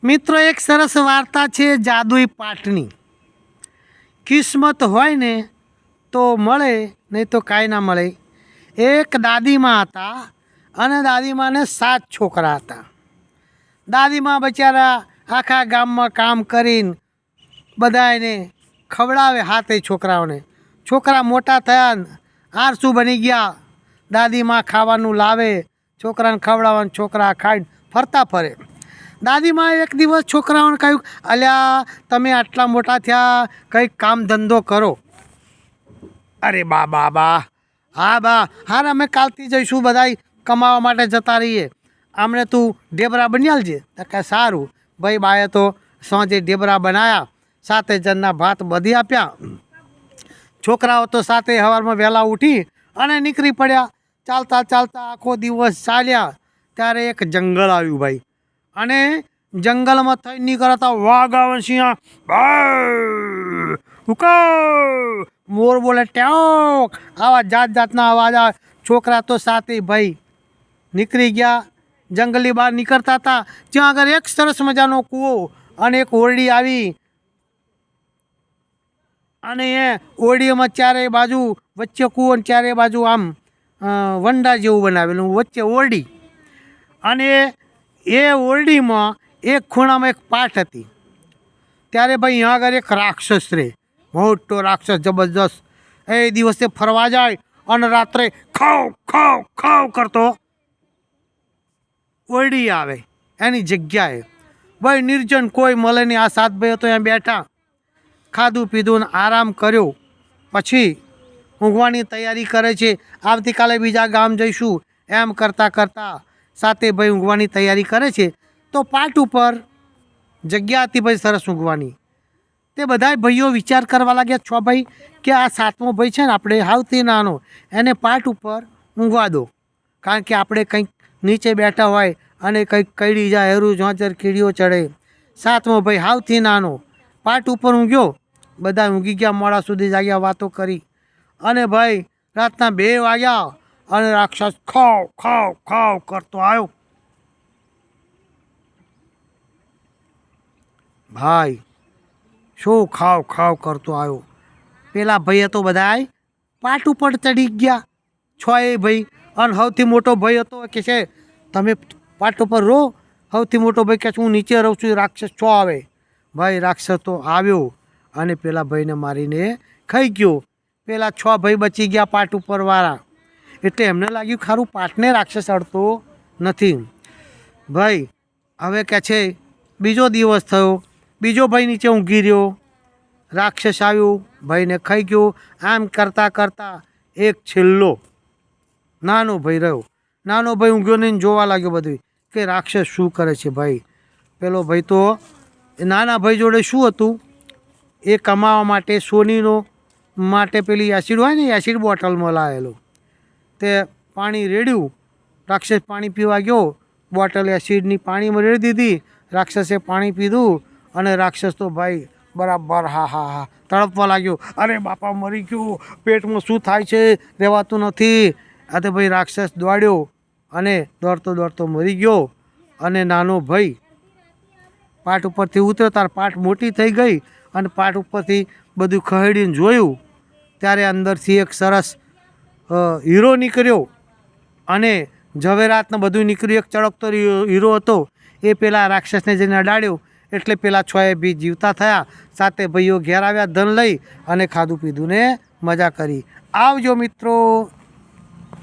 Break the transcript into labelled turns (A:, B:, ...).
A: મિત્રો એક સરસ વાર્તા છે જાદુઈ પાટની. કિસ્મત હોય ને તો મળે, નહીં તો કાંઈ ના મળે. એક દાદીમાં હતા અને દાદીમાને 7 છોકરા હતા. દાદીમા બચારા આખા ગામમાં કામ કરીને બધાને ખવડાવે હાથે છોકરાઓને. છોકરા મોટા થયા ને આરસુ બની ગયા. દાદીમા ખાવાનું લાવે, છોકરાને ખવડાવવાનું, છોકરા ખાઈને ફરતા ફરે. દાદીમાએ એક દિવસ છોકરાઓને કહ્યું, અલ્યા તમે આટલા મોટા થયા, કંઈક કામ ધંધો કરો. અરે બા હા બા, હાર અમે કાલથી જઈશું, બધાય કમાવા માટે જતા રહીએ. આમણે તું ઢેબરા બની આલજે. તો કે સારું. ભાઈ બાએ તો સાંજે ઢેબરા બનાવ્યા, 7 જણના ભાત બધી આપ્યા. છોકરાઓ તો 7 સવારમાં વહેલા ઉઠી અને નીકળી પડ્યા. ચાલતા ચાલતા આખો દિવસ ચાલ્યા. ત્યારે એક જંગલ આવ્યું ભાઈ, અને જંગલમાં થઈ નીકળતા વાઘ આવે, સિંહ હુકો, મોર બોલે ટ્યાંક, આવા જાત જાતના અવાજ આવે. છોકરા તો 7 ભાઈ નીકળી ગયા. જંગલની બહાર નીકળતા હતા, ત્યાં આગળ એક સરસ મજાનો કૂવો અને એક ઓરડી આવી. અને એ ઓરડીમાં ચારે બાજુ, વચ્ચે કૂવો ને ચારે બાજુ આમ વંડા જેવું બનાવેલું, વચ્ચે ઓરડી. અને એ ઓરડીમાં એક ખૂણામાં એક પાટ હતી. ત્યારે ભાઈ અહીંયા આગળ એક રાક્ષસ રહે, મોટો રાક્ષસ જબરજસ્ત. એ દિવસે ફરવા જાય અને રાત્રે ખાવ ખાવ ખાવ કરતો ઓરડી આવે એની જગ્યાએ. ભાઈ નિર્જન, કોઈ મળે નહીં. આ 7 ભાઈઓ તો અહીંયા બેઠા, ખાધું પીધું ને આરામ કર્યો. પછી ઊંઘવાની તૈયારી કરે છે. આવતીકાલે બીજા ગામ જઈશું એમ કરતાં કરતાં 7 ભાઈ ઊંઘવાની તૈયારી કરે છે. તો પાટ ઉપર જગ્યા હતી ભાઈ સરસ ઊંઘવાની. તે બધાય ભાઈઓ વિચાર કરવા લાગ્યા, 6 ભાઈ, કે આ 7મો ભાઈ છે ને આપણે હાવથી નાનો, એને પાટ ઉપર ઊંઘવા દો. કારણ કે આપણે કંઈક નીચે બેઠા હોય અને કંઈક કઈડી જાય, હેરું ઝોંઝર કીડીઓ ચડે. 7મો ભાઈ હાવથી નાનો પાટ ઉપર ઊંઘ્યો. બધા ઊંઘી ગયા, મોડા સુધી જાગ્યા, વાતો કરી. અને ભાઈ રાતના 2 વાગ્યા અને રાક્ષસ ખાવ ખાવ ખાવ કરતો આવ્યો. ભાઈ શું ખાવ ખાવ કરતો આવ્યો? પેલા ભાઈએ તો બધાય પાટ ઉપર ચડી ગયા, 6 ભાઈ. અને સૌથી મોટો ભાઈ હતો કે છે તમે પાટ ઉપર રહો. સૌથી મોટો ભાઈ કે હું નીચે રહું છું, રાક્ષસ 6 આવે. ભાઈ રાક્ષસ તો આવ્યો અને પેલા ભાઈને મારીને ખાઈ ગયો. પેલા 6 ભાઈ બચી ગયા પાટ ઉપર વાળા. એટલે એમને લાગ્યું ખારું પાટને રાક્ષસ અડતો નથી. ભાઈ હવે કે છે બીજો દિવસ થયો, બીજો ભાઈ નીચે ઊંઘી રહ્યો. રાક્ષસ આવ્યું, ભાઈને ખાઈ ગયો. આમ કરતાં કરતાં એક છેલ્લો નાનો ભાઈ રહ્યો. નાનો ભાઈ ઊંઘ્યો નહીં, જોવા લાગ્યો બધું કે રાક્ષસ શું કરે છે. ભાઈ પેલો ભાઈ તો નાના ભાઈ જોડે શું હતું, એ કમાવા માટે સોનીનો માટે પેલી એસિડ હોય ને, એસિડ બોટલમાં લાવેલો. તે પાણી રેડ્યું, રાક્ષસ પાણી પીવા ગયો, બોટલ એસિડની પાણીમાં રેડી દીધી. રાક્ષસે પાણી પીધું અને રાક્ષસ તો ભાઈ બરાબર હા તડપવા લાગ્યો. અરે બાપા મરી ગયો, પેટમાં શું થાય છે, રહેવાતું નથી. આ તો ભાઈ રાક્ષસ દોડ્યો અને દોડતો દોડતો મરી ગયો. અને નાનો ભાઈ પાટ ઉપરથી ઉતર્યો, તાર પાટ મોટી થઈ ગઈ અને પાટ ઉપરથી બધું ખહેડીને જોયું. ત્યારે અંદરથી એક સરસ હીરો નીકળ્યો અને ઝવેરાતને બધું નીકળ્યું. એક ચળકતો હીરો હતો. એ પેલા રાક્ષસને જઈને અડાડ્યો, એટલે પેલા 6 બી જીવતા થયા. 7 ભાઈઓ ઘેર આવ્યા ધન લઈ અને ખાધું પીધું ને મજા કરી. આવજો મિત્રો.